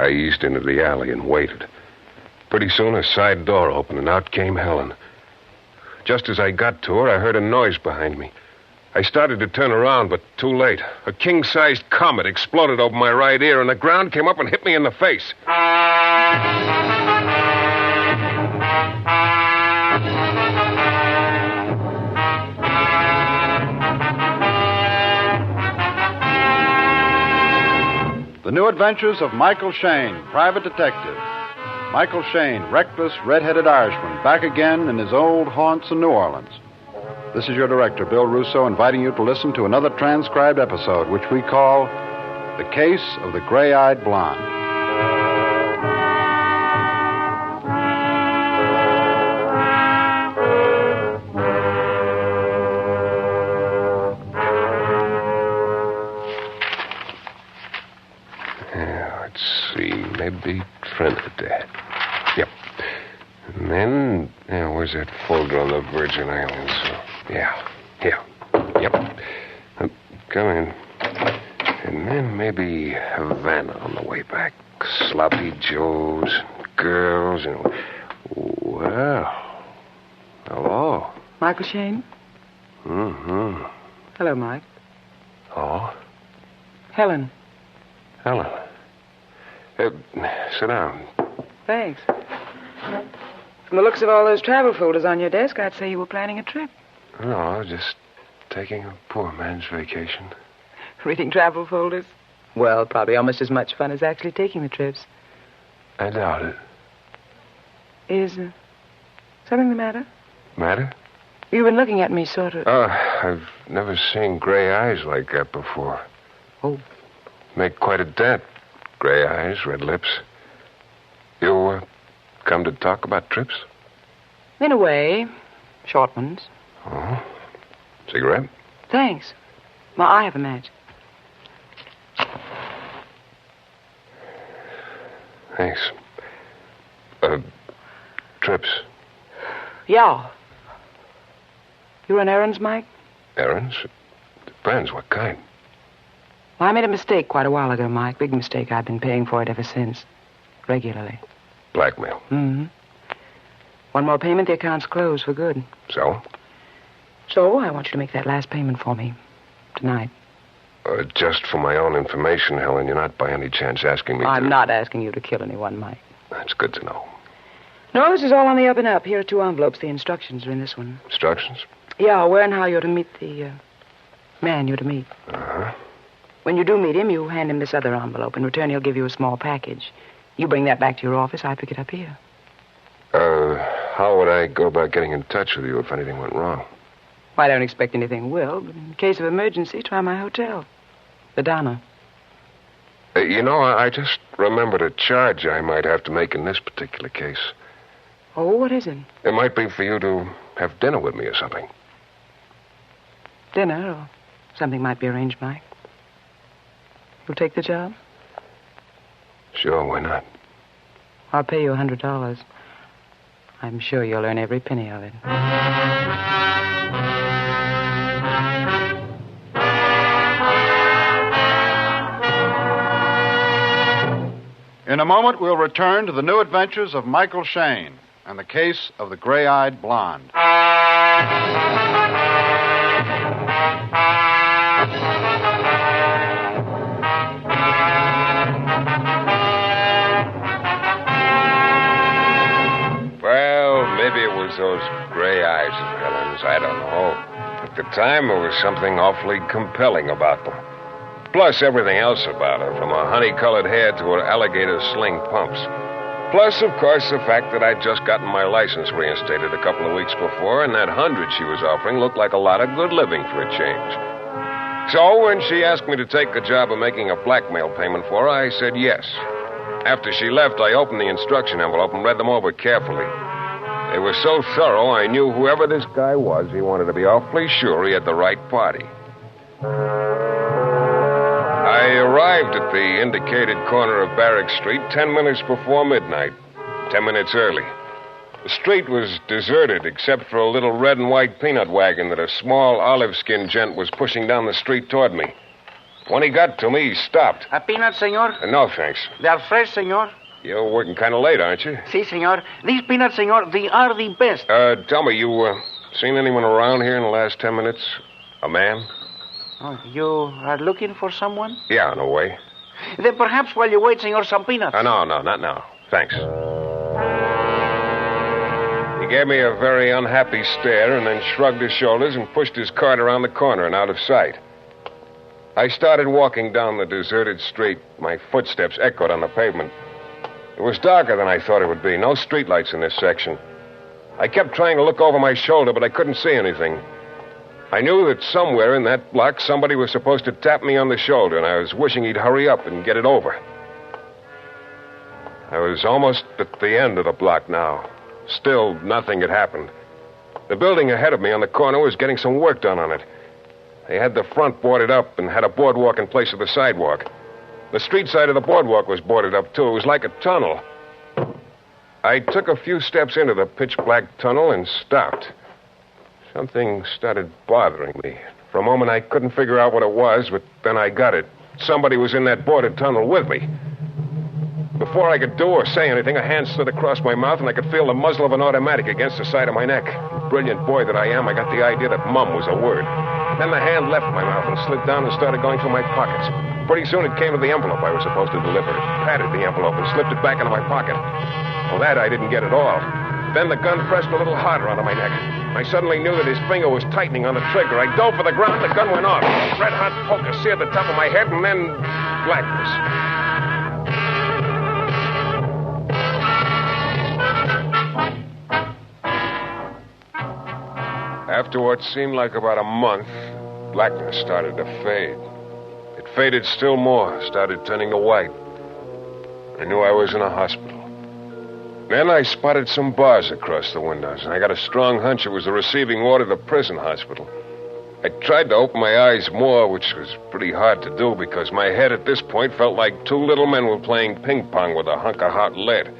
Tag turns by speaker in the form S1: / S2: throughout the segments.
S1: I eased into the alley and waited. Pretty soon, a side door opened, and out came Helen. Just as I got to her, I heard a noise behind me. I started to turn around, but too late. A king-sized comet exploded over my right ear, and the ground came up and hit me in the face.
S2: The New Adventures of Michael Shayne, Private Detective. Michael Shayne, reckless, red-headed Irishman, back again in his old haunts in New Orleans. This is your director, Bill Russo, inviting you to listen to another transcribed episode, which we call The Case of the Gray-Eyed Blonde.
S1: Maybe Trinidad. Yep. And then, where's that folder on the Virgin Islands? Yep. Come in. And then maybe Havana on the way back. Sloppy Joes, girls, and... Well, hello.
S3: Michael Shayne?
S1: Mm-hmm.
S3: Hello, Mike.
S1: Oh?
S3: Helen.
S1: Helen. Sit down.
S3: Thanks. From the looks of all those travel folders on your desk, I'd say you were planning a trip.
S1: No, just taking a poor man's vacation.
S3: Reading travel folders? Well, probably almost as much fun as actually taking the trips.
S1: I doubt it.
S3: Is something the matter?
S1: Matter?
S3: You've been looking at me sort of...
S1: I've never seen gray eyes like that before.
S3: Oh.
S1: Make quite a dent. Gray eyes, red lips. You come to talk about trips?
S3: In a way. Short ones.
S1: Oh. Cigarette?
S3: Thanks. Well, I have a match.
S1: Thanks. Trips?
S3: Yeah. You run errands, Mike?
S1: Errands? Depends. What kind?
S3: Well, I made a mistake quite a while ago, Mike. Big mistake. I've been paying for it ever since. Regularly.
S1: Blackmail?
S3: Mm-hmm. One more payment, the account's closed for good.
S1: So?
S3: So, I want you to make that last payment for me. Tonight.
S1: Just for my own information, Helen, you're not by any chance asking me
S3: I'm not asking you to kill anyone, Mike.
S1: That's good to know.
S3: No, this is all on the up and up. Here are 2 envelopes. The instructions are in this one.
S1: Instructions?
S3: Yeah, where and how you're to meet the man you're to meet.
S1: Uh-huh.
S3: When you do meet him, you hand him this other envelope. In return, he'll give you a small package. You bring that back to your office. I pick it up here.
S1: How would I go about getting in touch with you if anything went wrong?
S3: Well, I don't expect anything will, but in case of emergency, try my hotel. The Donna.
S1: I just remembered a charge I might have to make in this particular case.
S3: Oh, what is it?
S1: It might be for you to have dinner with me or something.
S3: Dinner, or something might be arranged, Mike. You'll take the job?
S1: Sure, why not?
S3: I'll pay you $100. I'm sure you'll earn every penny of it.
S2: In a moment, we'll return to the new adventures of Michael Shayne and the case of the gray-eyed blonde.
S1: Maybe it was those gray eyes of Helen's. I don't know. At the time, there was something awfully compelling about them. Plus everything else about her, from her honey-colored hair to her alligator sling pumps. Plus, of course, the fact that I'd just gotten my license reinstated a couple of weeks before, and that 100 she was offering looked like a lot of good living for a change. So when she asked me to take the job of making a blackmail payment for her, I said yes. After she left, I opened the instruction envelope and read them over carefully. They were so thorough, I knew whoever this guy was, he wanted to be awfully sure he had the right party. I arrived at the indicated corner of Barrack Street 10 minutes before midnight, 10 minutes early. The street was deserted except for a little red and white peanut wagon that a small olive-skinned gent was pushing down the street toward me. When he got to me, he stopped.
S4: A peanut, senor?
S1: No, thanks.
S4: They are fresh, senor.
S1: You're working kind of late, aren't you?
S4: Si, senor. These peanuts, senor, they are the best.
S1: Tell me, you seen anyone around here in the last 10 minutes? A man?
S4: Oh, you are looking for someone?
S1: Yeah, in a way.
S4: Then perhaps while you wait, senor, some peanuts.
S1: No, not now. Thanks. He gave me a very unhappy stare and then shrugged his shoulders and pushed his cart around the corner and out of sight. I started walking down the deserted street. My footsteps echoed on the pavement. It was darker than I thought it would be. No streetlights in this section. I kept trying to look over my shoulder, but I couldn't see anything. I knew that somewhere in that block somebody was supposed to tap me on the shoulder, and I was wishing he'd hurry up and get it over. I was almost at the end of the block now. Still, nothing had happened. The building ahead of me on the corner was getting some work done on it. They had the front boarded up and had a boardwalk in place of the sidewalk. The street side of the boardwalk was boarded up, too. It was like a tunnel. I took a few steps into the pitch-black tunnel and stopped. Something started bothering me. For a moment, I couldn't figure out what it was, but then I got it. Somebody was in that boarded tunnel with me. Before I could do or say anything, a hand slid across my mouth, and I could feel the muzzle of an automatic against the side of my neck. Brilliant boy that I am, I got the idea that mum was a word. Then the hand left my mouth and slid down and started going through my pockets. Pretty soon it came to the envelope I was supposed to deliver. It patted the envelope and slipped it back into my pocket. Well, that I didn't get at all. Then the gun pressed a little harder onto my neck. I suddenly knew that his finger was tightening on the trigger. I dove for the ground, the gun went off. A red-hot poker seared the top of my head, and then blackness. After what seemed like about a month, blackness started to fade. It faded still more, started turning to white. I knew I was in a hospital. Then I spotted some bars across the windows, and I got a strong hunch it was the receiving ward of the prison hospital. I tried to open my eyes more, which was pretty hard to do because my head at this point felt like two little men were playing ping pong with a hunk of hot lead.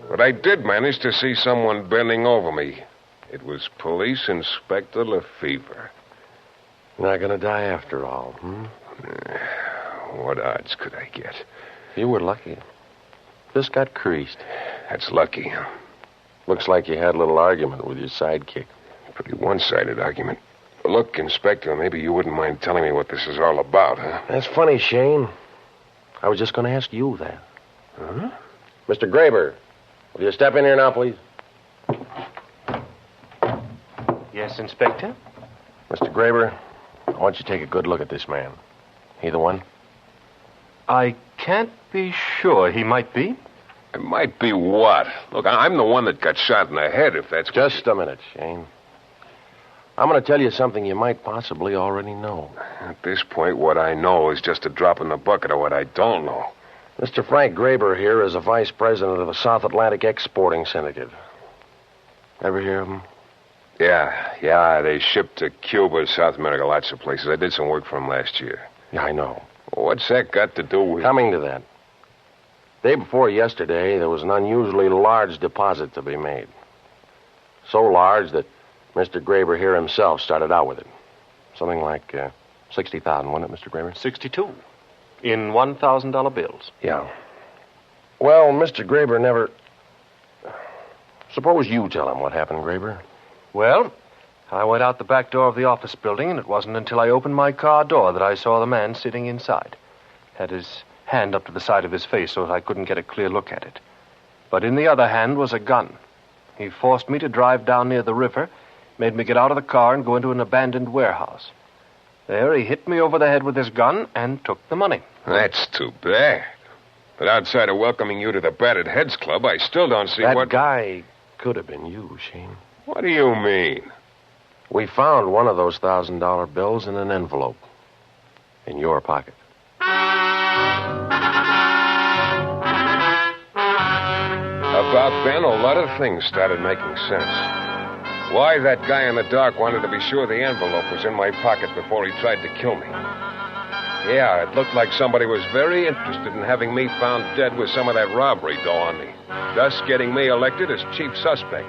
S1: But I did manage to see someone bending over me. It was Police Inspector Lefevre.
S5: You're not going to die after all,
S1: What odds could I get?
S5: You were lucky. Just got creased.
S1: That's lucky.
S5: Looks like you had a little argument with your sidekick.
S1: Pretty one-sided argument. Look, Inspector, maybe you wouldn't mind telling me what this is all about, huh?
S5: That's funny, Shayne. I was just going to ask you that.
S1: Huh?
S5: Mr. Graber, will you step in here now, please?
S6: Yes, Inspector?
S5: Mr. Graber, I want you to take a good look at this man. He the one?
S6: I can't be sure. He might be.
S1: It might be what? Look, I'm the one that got shot in the head, if that's...
S5: Just a minute, Shayne. I'm going to tell you something you might possibly already know.
S1: At this point, what I know is just a drop in the bucket of what I don't know.
S5: Mr. Frank Graber here is a vice president of the South Atlantic Exporting Syndicate. Ever hear of him?
S1: Yeah, they shipped to Cuba, South America, lots of places. I did some work for them last year.
S5: Yeah, I know.
S1: What's that got to do with...
S5: Coming to that. Day before yesterday, there was an unusually large deposit to be made. So large that Mr. Graber here himself started out with it. Something like $60,000, wasn't it, Mr. Graber?
S6: 62. In $1,000 bills.
S5: Yeah. Well, Mr. Graber never... Suppose you tell him what happened, Graber.
S6: Well, I went out the back door of the office building, and it wasn't until I opened my car door that I saw the man sitting inside. Had his hand up to the side of his face so that I couldn't get a clear look at it. But in the other hand was a gun. He forced me to drive down near the river, made me get out of the car and go into an abandoned warehouse. There he hit me over the head with his gun and took the money.
S1: That's too bad. But outside of welcoming you to the Battered Heads Club, I still don't see
S5: that
S1: what...
S5: That guy could have been you, Shayne.
S1: What do you mean?
S5: We found one of those $1,000 bills in an envelope. In your pocket.
S1: About then, a lot of things started making sense. Why that guy in the dark wanted to be sure the envelope was in my pocket before he tried to kill me. Yeah, it looked like somebody was very interested in having me found dead with some of that robbery dough on me, thus getting me elected as chief suspect.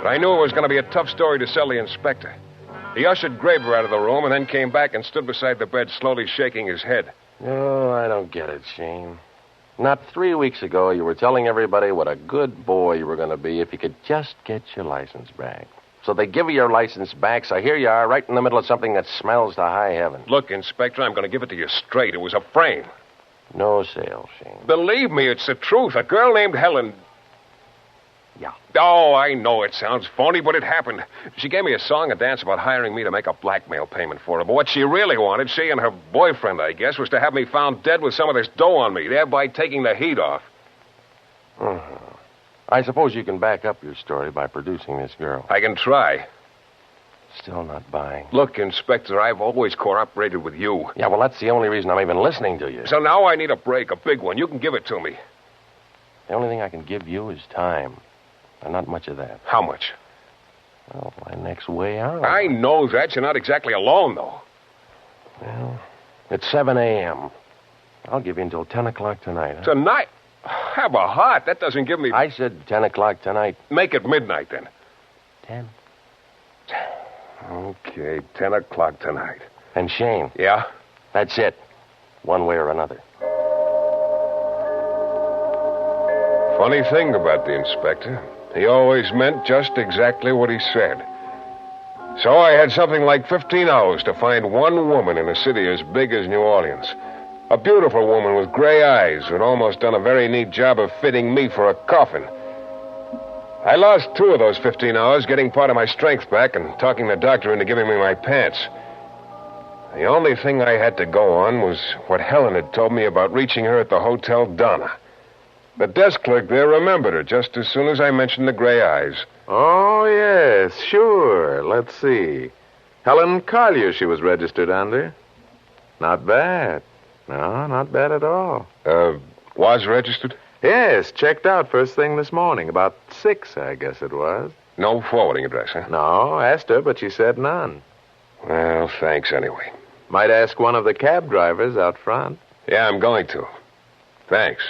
S1: But I knew it was going to be a tough story to sell the inspector. He ushered Graber out of the room and then came back and stood beside the bed, slowly shaking his head.
S5: Oh, I don't get it, Shayne. Not 3 weeks ago, you were telling everybody what a good boy you were going to be if you could just get your license back. So they give you your license back, so here you are, right in the middle of something that smells to high heaven.
S1: Look, Inspector, I'm going to give it to you straight. It was a frame.
S5: No sale, Shayne.
S1: Believe me, it's the truth. A girl named Helen...
S5: Yeah.
S1: Oh, I know it sounds phony, but it happened. She gave me a song and dance about hiring me to make a blackmail payment for her. But what she really wanted, she and her boyfriend, I guess, was to have me found dead with some of this dough on me, thereby taking the heat off.
S5: I suppose you can back up your story by producing this girl.
S1: I can try.
S5: Still not buying.
S1: Look, Inspector, I've always cooperated with you.
S5: Yeah, well, that's the only reason I'm even listening to you.
S1: So now I need a break, a big one. You can give it to me.
S5: The only thing I can give you is time. And not much of that.
S1: How much?
S5: Well, my next way out.
S1: I know that. You're not exactly alone, though.
S5: Well, it's 7 a.m. I'll give you until 10 o'clock tonight. Huh?
S1: Tonight? Have a heart. That doesn't give me...
S5: I said 10 o'clock tonight.
S1: Make it midnight, then.
S5: 10.
S1: Okay, 10 o'clock tonight.
S5: And Shayne.
S1: Yeah?
S5: That's it. One way or another.
S1: Funny thing about the inspector. He always meant just exactly what he said. So I had something like 15 hours to find one woman in a city as big as New Orleans. A beautiful woman with gray eyes who'd almost done a very neat job of fitting me for a coffin. I lost 2 of those 15 hours getting part of my strength back and talking the doctor into giving me my pants. The only thing I had to go on was what Helen had told me about reaching her at the Hotel Donna. The desk clerk there remembered her just as soon as I mentioned the gray eyes.
S7: Oh, yes, sure. Let's see. Helen Collier she was registered under. Not bad. No, not bad at all.
S1: Was registered?
S7: Yes, checked out first thing this morning. About 6, I guess it was.
S1: No forwarding address, huh?
S7: No, asked her, but she said none.
S1: Well, thanks anyway.
S7: Might ask one of the cab drivers out front.
S1: Yeah, I'm going to. Thanks.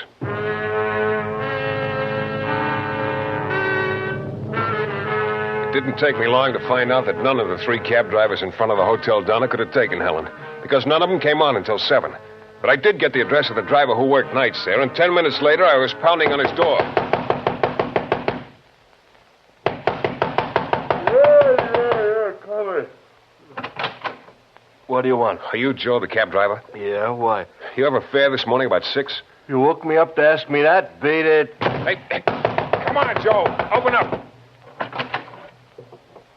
S1: It didn't take me long to find out that none of the 3 cab drivers in front of the Hotel Donna could have taken Helen, because none of them came on until 7. But I did get the address of the driver who worked nights there, and 10 minutes later I was pounding on his door.
S7: Cover.
S6: What do you want?
S1: Are you Joe, the cab driver?
S6: Yeah, why?
S1: You have a fare this morning about 6?
S6: You woke me up to ask me that? Beat it.
S1: Hey, come on, Joe. Open up.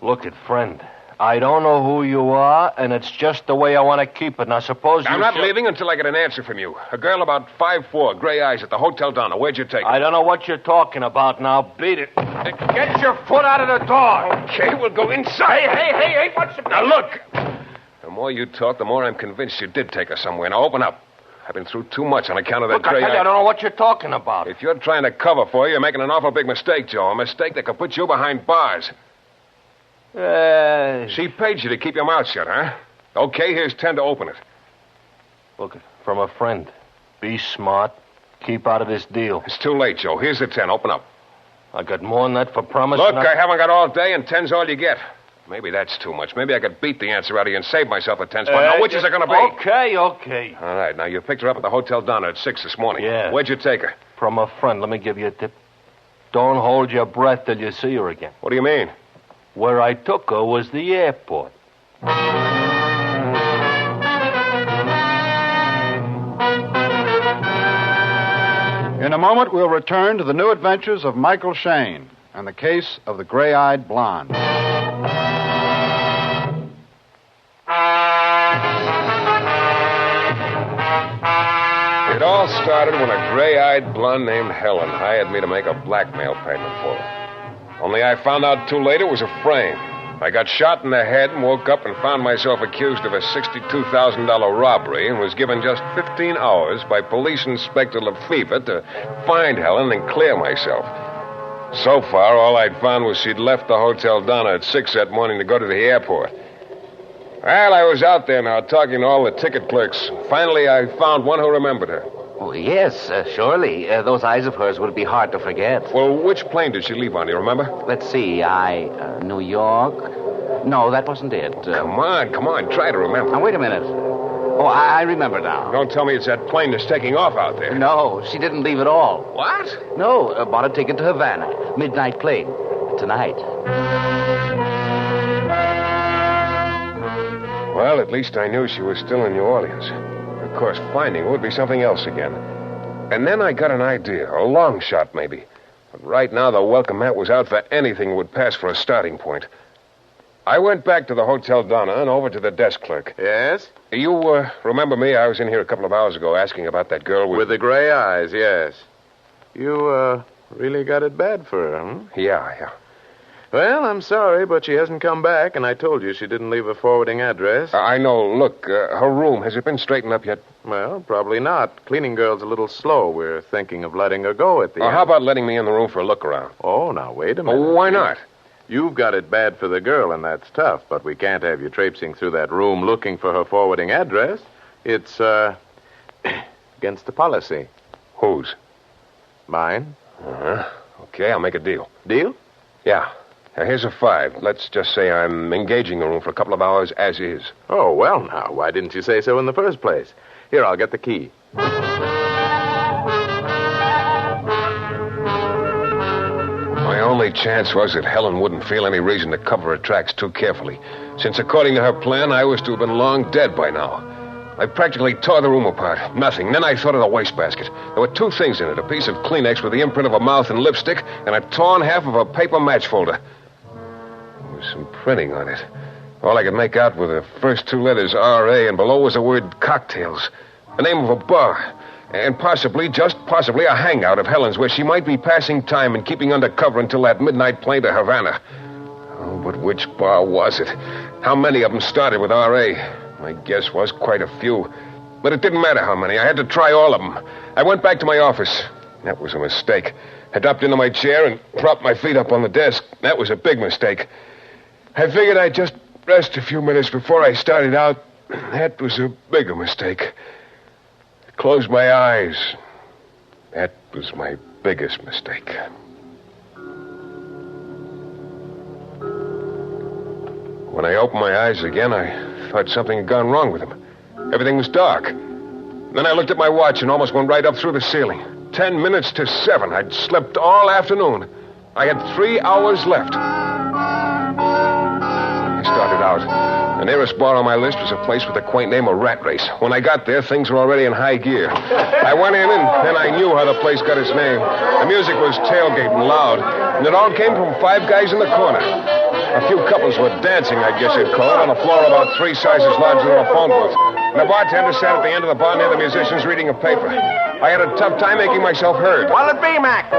S6: Look it, friend. I don't know who you are, and it's just the way I want to keep it. Now, suppose you...
S1: I'm not leaving until I get an answer from you. A girl about 5'4", gray eyes at the Hotel Donna. Where'd you take her?
S6: I don't know what you're talking about now. Beat it. Get your foot out of the door.
S1: Okay, we'll go inside.
S6: Hey, what's the...
S1: Now, look. The more you talk, the more I'm convinced you did take her somewhere. Now, open up. I've been through too much on account of that
S6: Look, I
S1: gray
S6: tell you,
S1: eye.
S6: I don't know what you're talking about.
S1: If you're trying to cover for you, you're making an awful big mistake, Joe. A mistake that could put you behind bars. She paid you to keep your mouth shut, huh? Okay, here's 10 to open it.
S6: Look, from a friend. Be smart. Keep out of this deal.
S1: It's too late, Joe. Here's the 10. Open up.
S6: I got more than that for promise.
S1: Look, I haven't got all day, and 10's all you get. Maybe that's too much. Maybe I could beat the answer out of you and save myself a 10 spot. Now, which is it going to be?
S6: Okay.
S1: All right, now, you picked her up at the Hotel Donna at 6 this morning.
S6: Yeah.
S1: Where'd you take her?
S6: From a friend. Let me give you a tip. Don't hold your breath till you see her again.
S1: What do you mean?
S6: Where I took her was the airport.
S2: In a moment, we'll return to the new adventures of Michael Shayne and the case of the gray-eyed blonde.
S1: It all started when a gray-eyed blonde named Helen hired me to make a blackmail payment for her. Only I found out too late it was a frame. I got shot in the head and woke up and found myself accused of a $62,000 robbery and was given just 15 hours by Police Inspector Lefevre to find Helen and clear myself. So far, all I'd found was she'd left the Hotel Donna at 6 that morning to go to the airport. Well, I was out there now talking to all the ticket clerks. Finally, I found one who remembered her.
S8: Oh, yes, surely. Those eyes of hers would be hard to forget.
S1: Well, which plane did she leave on, do you remember?
S8: Let's see. New York, No, that wasn't it.
S1: Come on. Try to remember.
S8: Now, wait a minute. Oh, I remember now.
S1: Don't tell me it's that plane that's taking off out there.
S8: No, she didn't leave at all.
S1: What?
S8: No, bought a ticket to Havana. Midnight plane. Tonight.
S1: Well, at least I knew she was still in New Orleans. Of course, finding her would be something else again. And then I got an idea, a long shot maybe. But right now, the welcome mat was out for anything that would pass for a starting point. I went back to the Hotel Donna and over to the desk clerk.
S7: Yes?
S1: You remember me? I was in here a couple of hours ago asking about that girl
S7: With the gray eyes, yes. You, really got it bad for her, huh?
S1: Yeah.
S7: Well, I'm sorry, but she hasn't come back, and I told you she didn't leave a forwarding address.
S1: I know. Look, her room, has it been straightened up yet?
S7: Well, probably not. Cleaning girl's a little slow. We're thinking of letting her go at the end.
S1: How about letting me in the room for a look around?
S7: Oh, now, wait a minute.
S1: Oh, why not?
S7: You've got it bad for the girl, and that's tough, but we can't have you traipsing through that room looking for her forwarding address. It's, against the policy.
S1: Whose?
S7: Mine.
S1: Uh-huh. Okay, I'll make a deal.
S7: Deal?
S1: Yeah. Now, here's a 5. Let's just say I'm engaging the room for a couple of hours as is.
S7: Oh, well, now, why didn't you say so in the first place? Here, I'll get the key.
S1: My only chance was that Helen wouldn't feel any reason to cover her tracks too carefully, since according to her plan, I was to have been long dead by now. I practically tore the room apart. Nothing. Then I thought of the wastebasket. There were 2 things in it, a piece of Kleenex with the imprint of a mouth and lipstick, and a torn half of a paper match folder. There was some printing on it. All I could make out were the first 2 letters, R.A., and below was the word cocktails, the name of a bar, and possibly, just possibly, a hangout of Helen's where she might be passing time and keeping under cover until that midnight plane to Havana. Oh, but which bar was it? How many of them started with R.A.? My guess was quite a few. But it didn't matter how many. I had to try all of them. I went back to my office. That was a mistake. I dropped into my chair and propped my feet up on the desk. That was a big mistake. I figured I'd just rest a few minutes before I started out. That was a bigger mistake. I closed my eyes. That was my biggest mistake. When I opened my eyes again, I thought something had gone wrong with them. Everything was dark. Then I looked at my watch and almost went right up through the ceiling. 10 minutes to 7. I'd slept all afternoon. I had 3 hours left. I started out. The nearest bar on my list was a place with the quaint name of Rat Race. When I got there, things were already in high gear. I went in, and then I knew how the place got its name. The music was tailgating loud, and it all came from 5 guys in the corner. A few couples were dancing, I guess you'd call it, on a floor about 3 sizes larger than a phone booth. And the bartender sat at the end of the bar near the musicians reading a paper. I had a tough time making myself heard.
S4: What'll it be, Mac?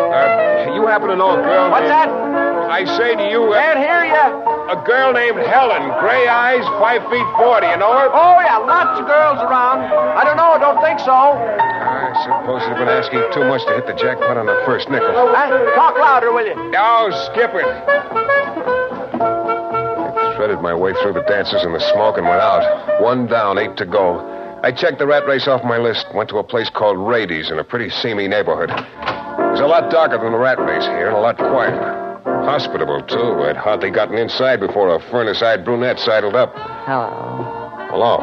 S1: You happen to know a girl
S4: What's that?
S1: I say to you...
S4: Can't hear you.
S1: A girl named Helen, gray eyes, 5 feet 40. You know her?
S4: Oh, yeah, lots of girls around. I don't know. I don't think so.
S1: I suppose you've been asking too much to hit the jackpot on the first nickel.
S4: Talk louder, will you?
S1: Oh, skip it. I threaded my way through the dancers and the smoke and went out. 1 down, 8 to go. I checked the Rat Race off my list, went to a place called Rady's in a pretty seamy neighborhood. It was a lot darker than the Rat Race here and a lot quieter. Hospitable, too. I'd hardly gotten inside before a furnace-eyed brunette sidled up.
S9: Hello.
S1: Hello.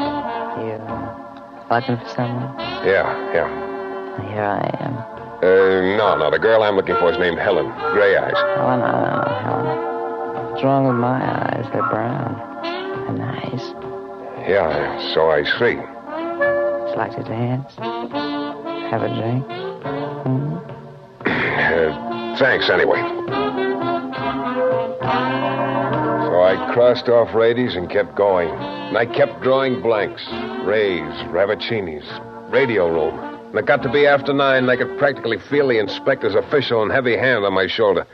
S9: You looking for someone?
S1: Yeah.
S9: Here I am.
S1: No. The girl I'm looking for is named Helen. Gray eyes.
S9: Oh, no, Helen. What's wrong with my eyes? They're brown. They're nice.
S1: Yeah, so I see.
S9: Would you like to dance? Have a drink?
S1: Thanks, anyway. So I crossed off Rady's and kept going. And I kept drawing blanks. Rays, Ravicinis, radio room. And it got to be after 9, and I could practically feel the inspector's official and heavy hand on my shoulder.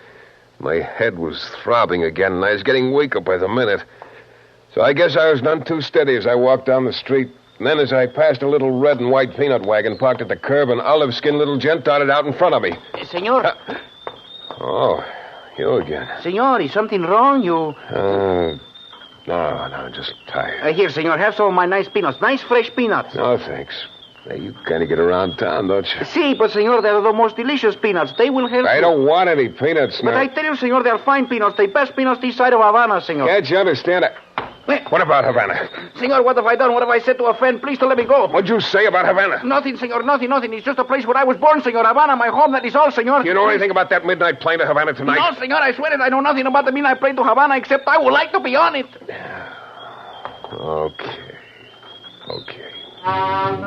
S1: My head was throbbing again, and I was getting weaker by the minute. So I guess I was none too steady as I walked down the street. And then as I passed a little red and white peanut wagon parked at the curb, an olive-skinned little gent darted out in front of me.
S4: Senor.
S1: Oh, you again.
S4: Senor, is something wrong? You...
S1: No, just tired.
S4: Here, senor, have some of my nice peanuts. Nice fresh peanuts.
S1: No, thanks. Hey, you kind of get around town, don't you?
S4: See, but, senor, they're the most delicious peanuts. They will help
S1: I
S4: you.
S1: don't want any peanuts now.
S4: But I tell you, senor, they're fine peanuts. The best peanuts this side of Havana, senor.
S1: Can't you understand it? What about Havana?
S4: Senor, what have I done? What have I said to a friend? Please to let me go.
S1: What'd you say about Havana?
S4: Nothing, senor, nothing. It's just a place where I was born, senor. Havana, my home, that is all, senor.
S1: You know anything about that midnight plane to Havana tonight?
S4: No, senor, I swear it. I know nothing about the midnight plane to Havana, except I would like to be on it.
S1: Okay. I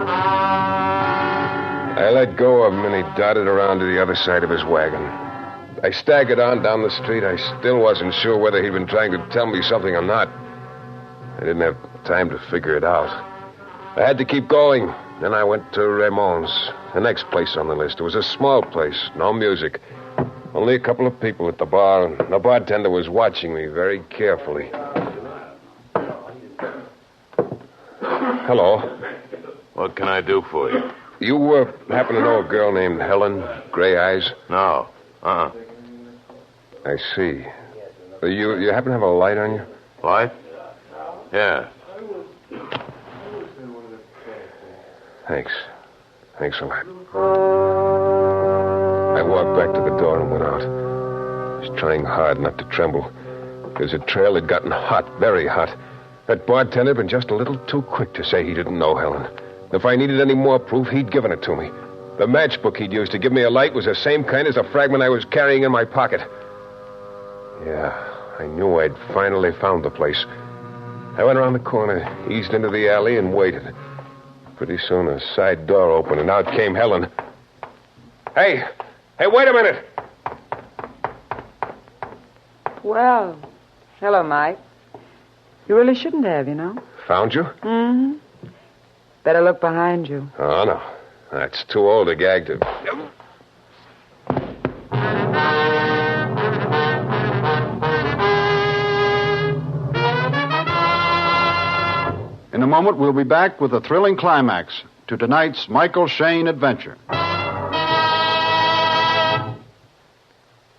S1: let go of him, and he darted around to the other side of his wagon. I staggered on down the street. I still wasn't sure whether he'd been trying to tell me something or not. I didn't have time to figure it out. I had to keep going. Then I went to Ramon's, the next place on the list. It was a small place, no music. Only a couple of people at the bar, and the bartender was watching me very carefully. Hello.
S7: What can I do for you?
S1: You happen to know a girl named Helen, gray eyes?
S7: No.
S1: I see. You happen to have a light on you?
S7: Light? Yeah.
S1: Thanks a lot. I walked back to the door and went out. I was trying hard not to tremble, because the trail had gotten hot, very hot. That bartender had been just a little too quick to say he didn't know Helen. If I needed any more proof, he'd given it to me. The matchbook he'd used to give me a light was the same kind as the fragment I was carrying in my pocket. Yeah, I knew I'd finally found the place. I went around the corner, eased into the alley, and waited. Pretty soon, a side door opened, and out came Helen. Hey, wait a minute.
S3: Well, hello, Mike. You really shouldn't have, you know.
S1: Found you?
S3: Mm-hmm. Better look behind you.
S1: Oh, no. That's too old a gag to...
S2: In a moment, we'll be back with a thrilling climax to tonight's Michael Shayne adventure.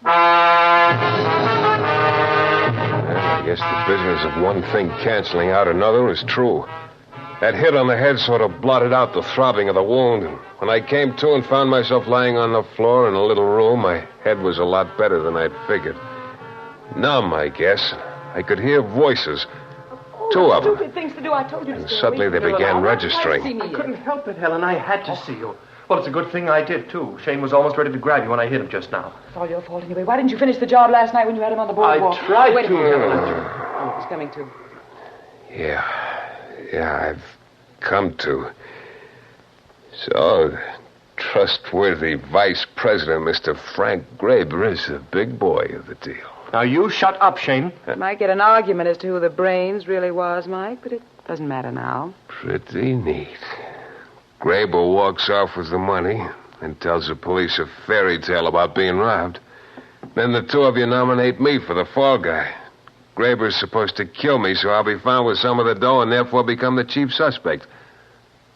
S1: I guess the business of one thing canceling out another is true. That hit on the head sort of blotted out the throbbing of the wound. And when I came to and found myself lying on the floor in a little room, my head was a lot better than I'd figured. Numb, I guess. I could hear voices. Two of them.
S3: Stupid things to do. I told you to
S1: And
S3: stay
S1: suddenly
S3: away.
S1: they began registering.
S6: I couldn't help it, Helen. I had to see you. Well, it's a good thing I did, too. Shayne was almost ready to grab you when I hit him just now.
S3: It's all your fault anyway. Why didn't you finish the job last night when you had him on the boardwalk?
S6: I tried
S3: Wait a
S6: to,
S3: minute.
S6: Helen.
S3: Oh, he's coming to.
S1: Yeah, I've come to. So, the trustworthy vice president, Mr. Frank Graber, is the big boy of the deal.
S6: Now, you shut up, Shayne.
S3: Might get an argument as to who the brains really was, Mike, but it doesn't matter now.
S1: Pretty neat. Graber walks off with the money and tells the police a fairy tale about being robbed. Then the two of you nominate me for the fall guy. Graber's supposed to kill me, so I'll be found with some of the dough and therefore become the chief suspect.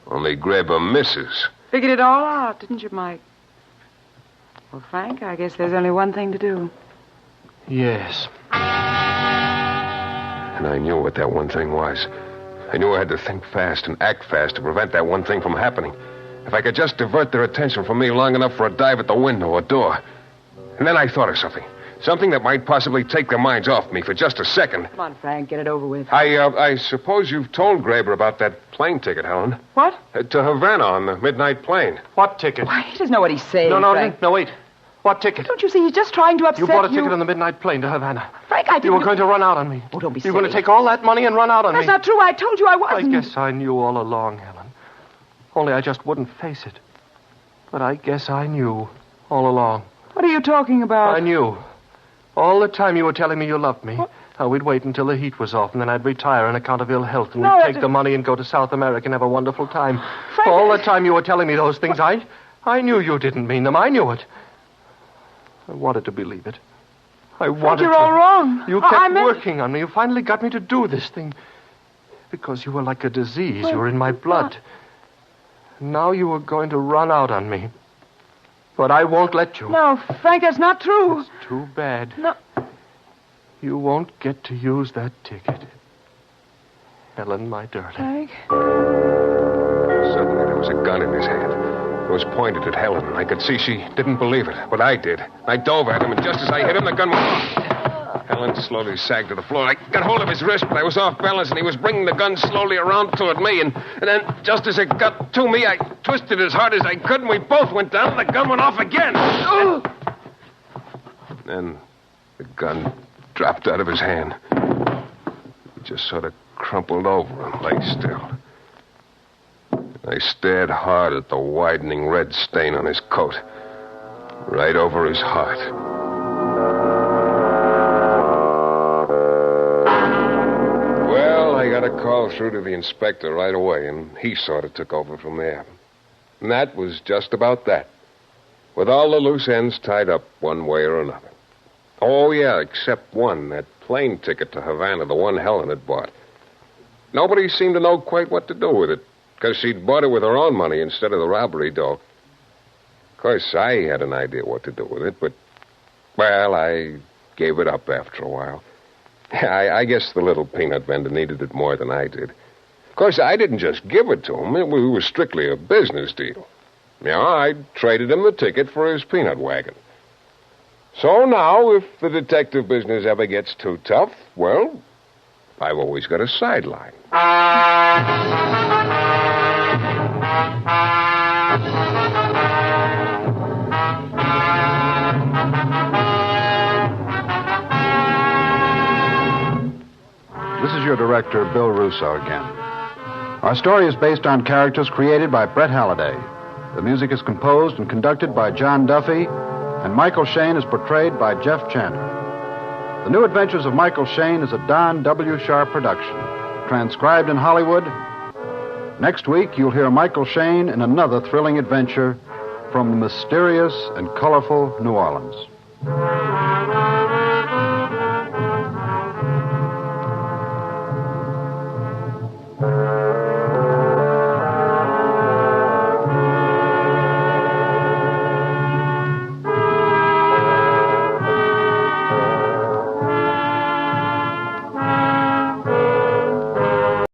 S1: Only Graber misses.
S3: Figured it all out, didn't you, Mike? Well, Frank, I guess there's only one thing to do.
S6: Yes.
S1: And I knew what that one thing was. I knew I had to think fast and act fast to prevent that one thing from happening. If I could just divert their attention from me long enough for a dive at the window or door. And then I thought of something. Something that might possibly take their minds off me for just a second.
S3: Come on, Frank, get it over with.
S1: I suppose you've told Graber about that plane ticket, Helen.
S3: What?
S1: To Havana on the midnight plane.
S6: What ticket?
S3: Why, he doesn't know what he's saying, Frank.
S6: No, wait. What ticket?
S3: Don't you see, he's just trying to upset you.
S6: You bought a ticket on the midnight plane to Havana.
S3: Frank, I didn't...
S6: You were going to run out on me.
S3: Oh, don't be
S6: silly. You
S3: silly.
S6: were going to take all that money and run out on me.
S3: That's not true. I told you I wasn't.
S6: I guess I knew all along, Helen. Only I just wouldn't face it. But I guess I knew all along.
S3: What are you talking about?
S6: I knew. All the time you were telling me you loved me. What? How we'd wait until the heat was off, and then I'd retire on account of ill health, and we'd take the money and go to South America and have a wonderful time.
S3: Frank,
S6: all the time you were telling me those things, I knew you didn't mean them. I knew it. I wanted to believe it. I wanted
S3: you're
S6: to.
S3: all wrong.
S6: You kept working on me. You finally got me to do this thing. Because you were like a disease. You were in my blood. Now you were going to run out on me. But I won't let you.
S3: No, Frank, that's not true.
S6: It's too bad.
S3: No.
S6: You won't get to use that ticket. Helen, my darling.
S3: Frank?
S1: Suddenly, there was a gun in his hand. It was pointed at Helen. I could see she didn't believe it, but I did. I dove at him, and just as I hit him, the gun went off. Helen slowly sagged to the floor. I got hold of his wrist, but I was off balance, and he was bringing the gun slowly around toward me. And then, just as it got to me, I twisted as hard as I could, and we both went down, and the gun went off again. Then the gun dropped out of his hand. He just sort of crumpled over and lay still. I stared hard at the widening red stain on his coat, right over his heart. Well, I got a call through to the inspector right away, and he sort of took over from there. And that was just about that, with all the loose ends tied up one way or another. Oh, yeah, except one, that plane ticket to Havana, the one Helen had bought. Nobody seemed to know quite what to do with it, because she'd bought it with her own money instead of the robbery dough. Of course, I had an idea what to do with it, but, well, I gave it up after a while. I guess the little peanut vendor needed it more than I did. Of course, I didn't just give it to him. It was strictly a business deal. I traded him the ticket for his peanut wagon. So now, if the detective business ever gets too tough, well, I've always got a sideline.
S2: This is your director, Bill Russo, again. Our story is based on characters created by Brett Halliday. The music is composed and conducted by John Duffy, and Michael Shayne is portrayed by Jeff Chandler. The New Adventures of Michael Shayne is a Don W. Sharp production, transcribed in Hollywood. Next week, you'll hear Michael Shayne in another thrilling adventure from the mysterious and colorful New Orleans.